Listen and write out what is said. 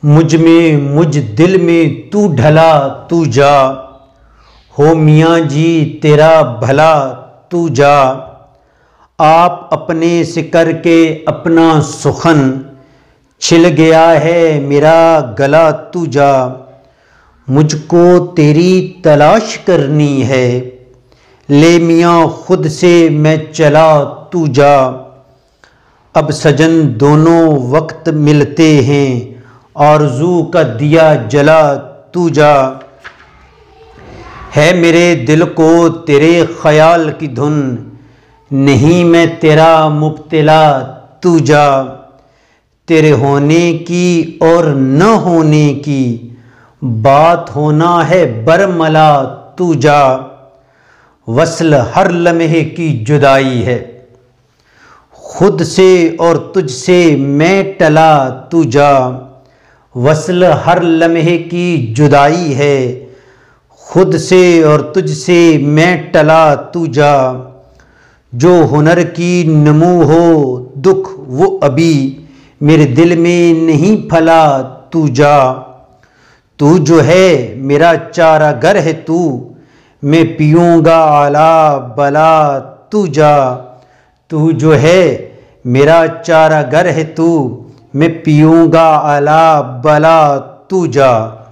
مجھ میں مجھ دل میں تو ڈھلا تو جا، ہو میاں جی تیرا بھلا تو جا۔ آپ اپنے سے کر کے اپنا سخن، چھل گیا ہے میرا گلا تو جا۔ مجھ کو تیری تلاش کرنی ہے، لے میاں خود سے میں چلا تو جا۔ اب سجن دونوں وقت ملتے ہیں، آرزو کا دیا جلا تو جا۔ ہے میرے دل کو تیرے خیال کی دھن، نہیں میں تیرا مبتلا تو جا۔ تیرے ہونے کی اور نہ ہونے کی بات ہونا ہے برملا تو جا۔ وصل ہر لمحے کی جدائی ہے، خود سے اور تجھ سے میں ٹلا تو جا۔ وصل ہر لمحے کی جدائی ہے، خود سے اور تجھ سے میں ٹلا تو جا۔ جو ہنر کی نمو ہو دکھ وہ ابھی میرے دل میں نہیں پھلا تو جا۔ تو جو ہے میرا چارہ گر ہے تو، میں پیوں گا اعلیٰ بلا تو جا۔ تو جو ہے میرا چارہ گر ہے تو، میں پیوں گا اعلیٰ بلا تو جا۔